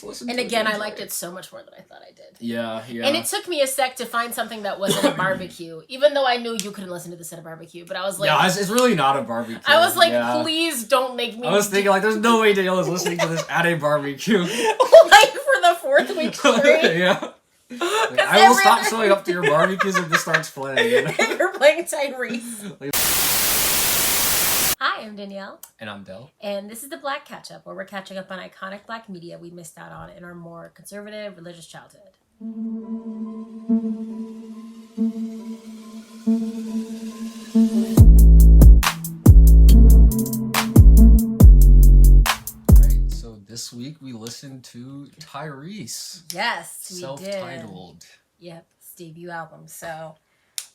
listen and to it. And again, I liked it so much more than I thought I did. Yeah. And it took me a sec to find something that wasn't a barbecue, even though I knew you couldn't listen to this at a barbecue. But I was like, yeah, it's really not a barbecue. I was like, please don't make me. I was thinking like, there's no way Danielle is listening to this at a barbecue. Like for the 4th week straight. Yeah. Like, I will stop showing up to your barbecues if this starts playing. You know? You're playing Tyrese. Hi, I'm Danielle. And I'm Del. And this is the Black Catch-Up, where we're catching up on iconic black media we missed out on in our more conservative, religious childhood. Alright, so this week we listened to Tyrese. Yes, we did. Self-titled. Yep, his debut album. So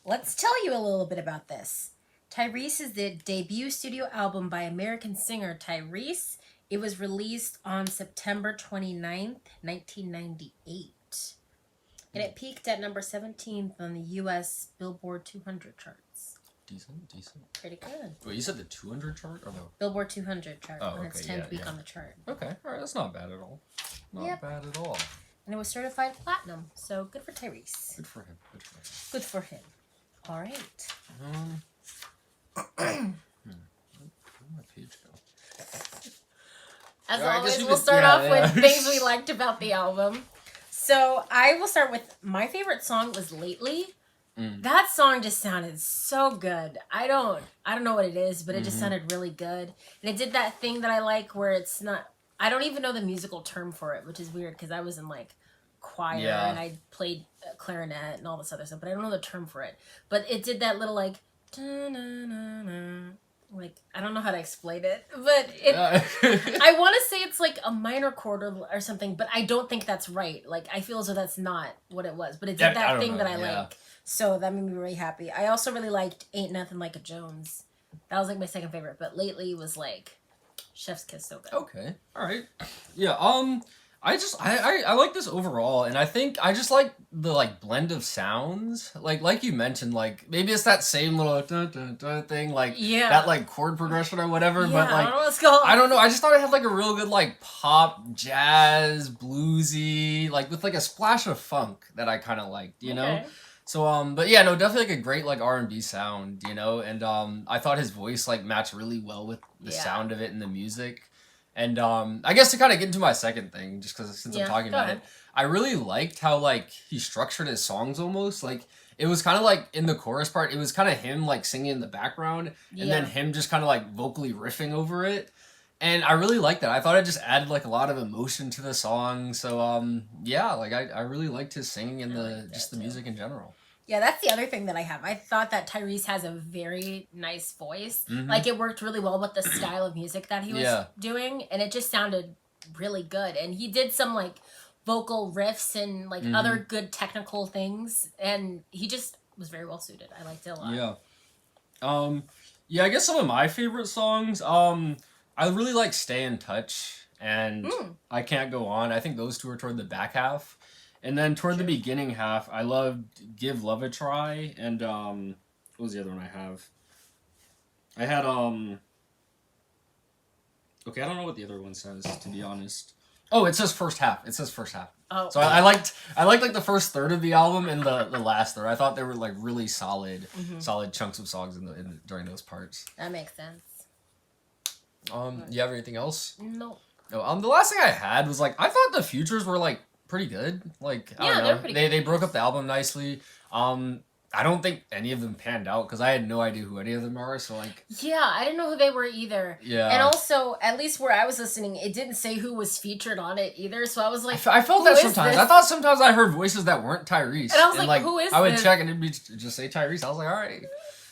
let's tell you a little bit about this. Tyrese is the debut studio album by American singer Tyrese. It was released on September 29th, 1998. And it peaked at number 17th on the U.S. Billboard 200 charts. Decent. Pretty good. Wait, you said the 200 chart or no? Billboard 200 chart on its 10th week on the chart. Okay, alright, that's not bad at all. Not bad at all. And it was certified platinum, so good for Tyrese. Good for him. Good for him. All right. Where'd my page go? As always, we'll start off with things we liked about the album. So I will start with my favorite song was Lately. That song just sounded so good. I don't know what it is, but it just sounded really good. And it did that thing that I like where it's not, I don't even know the musical term for it, which is weird because I was in like choir and I played clarinet and all this other stuff, but I don't know the term for it. But it did that little like, like, I don't know how to explain it, but I want to say it's like a minor chord or something, but I don't think that's right. Like, I feel as though that's not what it was, but it did that thing that I like. So that made me really happy. I also really liked Ain't Nothing Like a Jones. That was like my second favorite, but Lately was like chef's kiss, so good. Okay. All right. Yeah. I like this overall, and I think I just like the like blend of sounds, like you mentioned, like maybe it's that same little dun, dun, dun thing, like that like chord progression or whatever. Yeah, but like I don't know what's going on. I don't know. I just thought it had like a real good like pop, jazz, bluesy, like with like a splash of funk that I kind of liked, you know. So but yeah, no, definitely like a great like R&B sound, you know, and I thought his voice like matched really well with the sound of it and the music. And I guess to kind of get into my second thing, just because since I'm talking about it, I really liked how like he structured his songs almost. Like it was kind of like in the chorus part, it was kind of him like singing in the background, and then him just kind of like vocally riffing over it. And I really liked that. I thought it just added like a lot of emotion to the song. So yeah, like I really liked his singing and the music in general. Yeah, that's the other thing that I have. I thought that Tyrese has a very nice voice. Like, it worked really well with the style of music that he was doing, and it just sounded really good. And he did some, like, vocal riffs and, like, other good technical things, and he just was very well suited. I liked it a lot. Yeah, I guess some of my favorite songs, I really like Stay in Touch and I Can't Go On. I think those two are toward the back half. And then toward the beginning half, I loved Give Love a Try, and what was the other one I have? I had okay, I don't know what the other one says, to be honest. Oh, it says first half. Oh. So I liked like the first third of the album and the last third. I thought they were like really solid chunks of songs during those parts. That makes sense. You have anything else? No. No. The last thing I had was like I thought the Futures were like pretty good. Like I don't know. They broke up the album nicely. I don't think any of them panned out because I had no idea who any of them are. So like I didn't know who they were either. Yeah. And also, at least where I was listening, it didn't say who was featured on it either. So I was like, I felt that sometimes. I thought sometimes I heard voices that weren't Tyrese. And I was like, who is this? I would check and it'd be just say Tyrese. I was like, all right.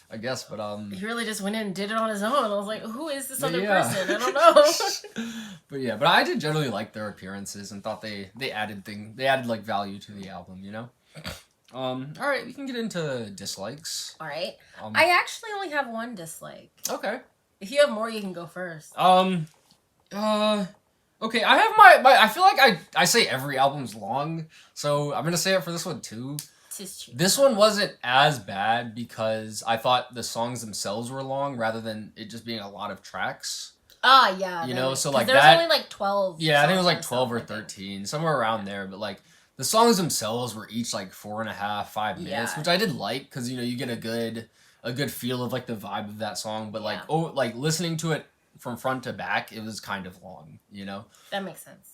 I guess, but he really just went in and did it on his own. I was like, who is this other person? I don't know. but I did generally like their appearances and thought they added like value to the album, you know? All right, we can get into dislikes. All right. I actually only have one dislike. Okay. If you have more, you can go first. Okay, I have my I feel like I say every album's long, so I'm going to say it for this one too. This one wasn't as bad because I thought the songs themselves were long rather than it just being a lot of tracks. Yeah. You know, so like there's that. only like 12. Yeah, I think it was like 12 or 13, somewhere around there. But like the songs themselves were each like 4.5, 5 minutes, which I did like because you know you get a good feel of like the vibe of that song. But like like listening to it from front to back, it was kind of long. You know. That makes sense.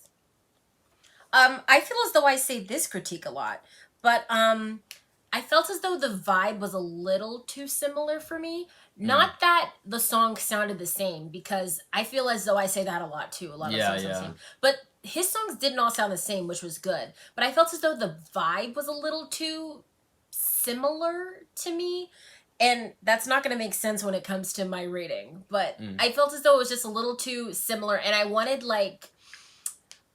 I feel as though I say this critique a lot, but I felt as though the vibe was a little too similar for me. Not that the song sounded the same, because I feel as though I say that a lot too. A lot of songs sound the same. But his songs didn't all sound the same, which was good. But I felt as though the vibe was a little too similar to me. And that's not going to make sense when it comes to my rating. But I felt as though it was just a little too similar. And I wanted like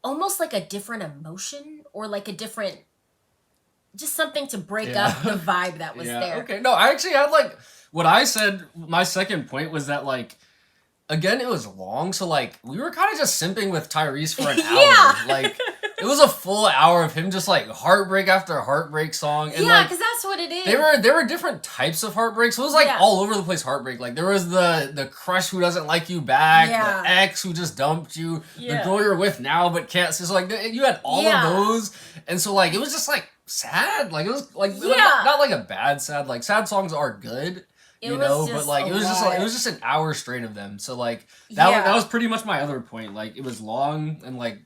almost like a different emotion, or like a different, just something to break up the vibe that was there. Okay, no, I actually had like, what I said, my second point was that like, again, it was long, so like, we were kind of just simping with Tyrese for an hour. Like, it was a full hour of him just like heartbreak after heartbreak song. And yeah, because that's what it is. There were different types of heartbreaks. So it was like all over the place heartbreak. Like there was the crush who doesn't like you back, the ex who just dumped you, the girl you're with now but can't. So like you had all of those, and so like it was just like sad. Like it was like it was not like a bad sad. Like sad songs are good. You know, but like it was just an hour straight of them. So like that was pretty much my other point. Like it was long and like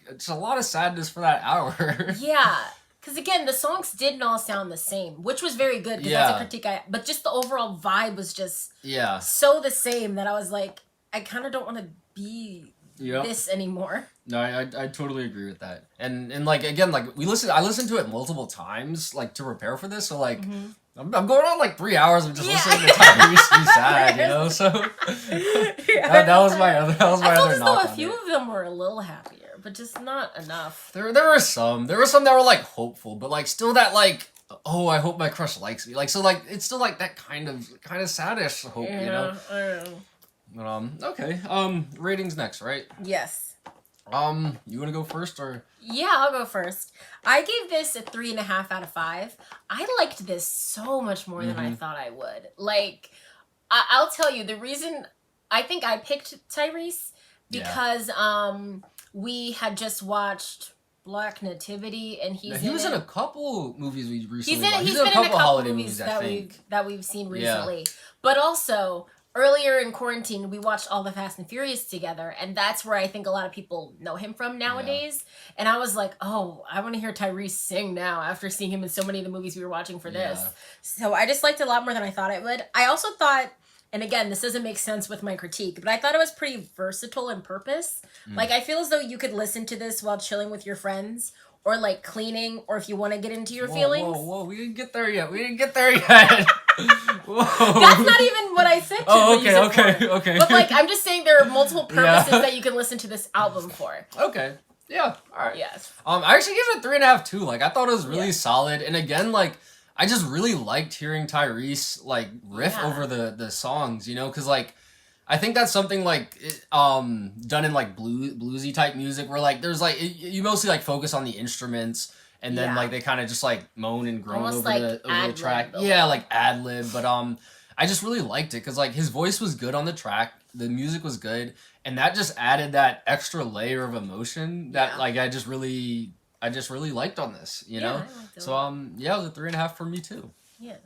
it's a lot of sadness for that hour. Yeah, because again, the songs didn't all sound the same, which was very good. Because that's a critique. But just the overall vibe was just so the same that I was like, I kind of don't want to be this anymore. No, I totally agree with that. And like again, like I listened to it multiple times like to prepare for this. So like. I'm going on like 3 hours of just listening to Tyrese be sad, you know. So that was my other. That was my other knock. I felt as though a few of them were a little happier, but just not enough. There were some. There were some that were like hopeful, but like still that like, oh, I hope my crush likes me. Like so, like it's still like that kind of saddish hope, you know. I know. But okay. Ratings next, right? Yes. You want to go first or? Yeah, I'll go first. I gave this a 3.5 out of 5. I liked this so much more than I thought I would. Like, I'll tell you, the reason I think I picked Tyrese because we had just watched Black Nativity, and he was in a couple movies we recently He's been in a couple holiday movies that we've seen recently. Yeah. But also, earlier in quarantine, we watched all the Fast and Furious together, and that's where I think a lot of people know him from nowadays. Yeah. And I was like, oh, I want to hear Tyrese sing now after seeing him in so many of the movies we were watching for this. So I just liked it a lot more than I thought it would. I also thought, and again, this doesn't make sense with my critique, but I thought it was pretty versatile in purpose. Like, I feel as though you could listen to this while chilling with your friends, or like cleaning, or if you want to get into your feelings. Whoa, we didn't get there yet. Whoa. That's not even what I said to okay. But like, I'm just saying there are multiple purposes that you can listen to this album for. Okay. Yeah. All right. Yes. I actually gave it a 3.5 too. Like, I thought it was really solid. And again, like, I just really liked hearing Tyrese like riff over the songs, you know, because like I think that's something like done in like bluesy type music where like there's like you mostly like focus on the instruments and then like they kind of just like moan and groan over the track. Yeah, like ad lib. But I just really liked it because like his voice was good on the track, the music was good, and that just added that extra layer of emotion that like I just really liked on this, you know. So it was a 3.5 for me too. Yes.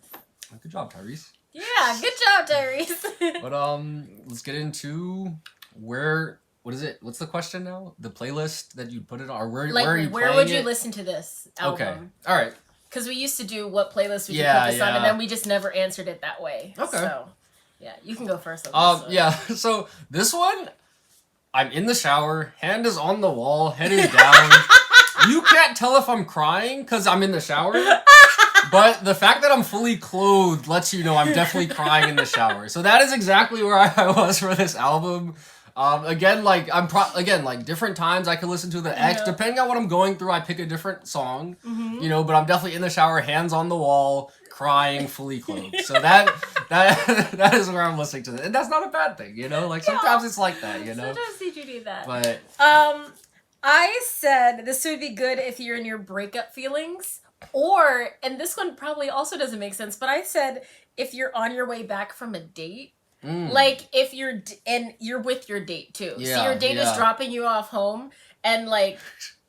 Good job, Tyrese. Yeah, good job, Tyrese. But let's get into what is it? What's the question now? The playlist that you put it on, or where are you where would you listen to this album? Okay, all right. Because we used to do what playlist we could put this on, and then we just never answered it that way. Okay. So, yeah, you can go first on this one. Yeah. So this one, I'm in the shower, hand is on the wall, head is down. You can't tell if I'm crying because I'm in the shower. But the fact that I'm fully clothed lets you know I'm definitely crying in the shower. So that is exactly where I was for this album. Again, like like different times I could listen to the X. Depending on what I'm going through, I pick a different song. You know, but I'm definitely in the shower, hands on the wall, crying, fully clothed. So that is where I'm listening to this, and that's not a bad thing. You know, like sometimes it's like that. You know, sometimes you do that. But I said this would be good if you're in your breakup feelings. Or, and this one probably also doesn't make sense, but I said if you're on your way back from a date, Like if and you're with your date too. So your date is dropping you off home and like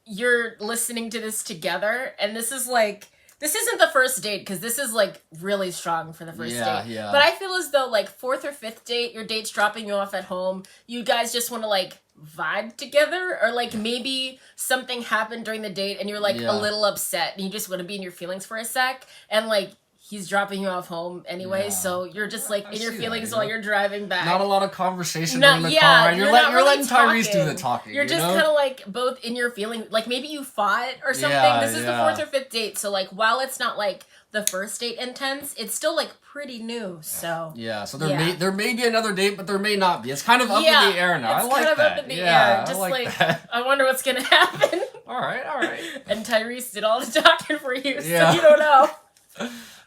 you're listening to this together, and this is like, this isn't the first date because this is like really strong for the first date. Yeah. But I feel as though like fourth or fifth date, your date's dropping you off at home. You guys just want to like vibe together, or like maybe something happened during the date and you're like a little upset and you just want to be in your feelings for a sec, and like he's dropping you off home anyway, so you're just like in your feelings while you're driving back. Not a lot of conversation in the car. You're letting Tyrese do the talking. You're just kind of like both in your feeling. Like maybe you fought or something. This is the fourth or fifth date, so like while it's not like the first date intense, it's still like pretty new. So so there may be another date, but there may not be. It's kind of up in the air now. I like that. It's kind of up in the air. Just like that. I wonder what's gonna happen. All right. And Tyrese did all the talking for you, so you don't know.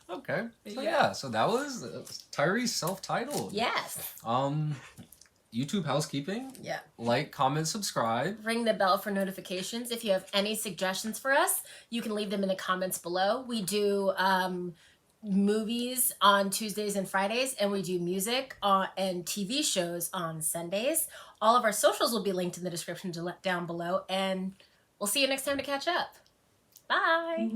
Okay. So that was Tyrese self-titled. Yes. YouTube housekeeping. Yeah. Like, comment, subscribe. Ring the bell for notifications. If you have any suggestions for us, you can leave them in the comments below. We do movies on Tuesdays and Fridays, and we do music and TV shows on Sundays. All of our socials will be linked in the description down below, and we'll see you next time to catch up. Bye.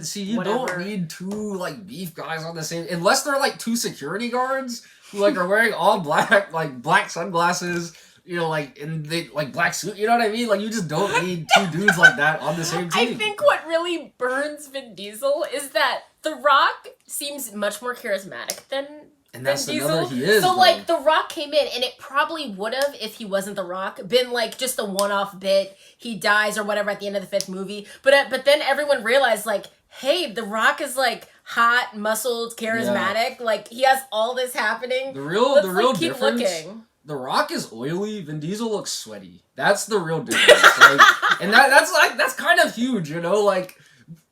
See, you don't need two like beef guys on the same, unless they're like two security guards who like are wearing all black, like black sunglasses, you know, like in the like black suit. You know what I mean? Like you just don't need two dudes like that on the same team. I think what really burns Vin Diesel is that The Rock seems much more charismatic than. And that's Vin another Diesel. he is. So though. like The Rock came in, and it probably would have, if he wasn't The Rock, been like just a one-off bit. He dies or whatever at the end of the fifth movie. But then everyone realized like, hey, The Rock is like hot, muscled, charismatic. Yeah. Like he has all this happening. The real difference. The Rock is oily. Vin Diesel looks sweaty. That's the real difference. Like, and that's kind of huge, you know, like.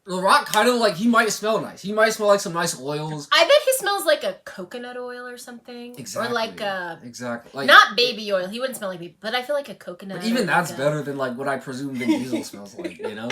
The Rock kind of like, he might smell nice. He might smell like some nice oils. I bet he smells like a coconut oil or something. Exactly. Or like a... Exactly. Like, not baby oil. He wouldn't smell like baby, but I feel like a coconut. But even that's better than like what I presume Vin Diesel smells like, you know?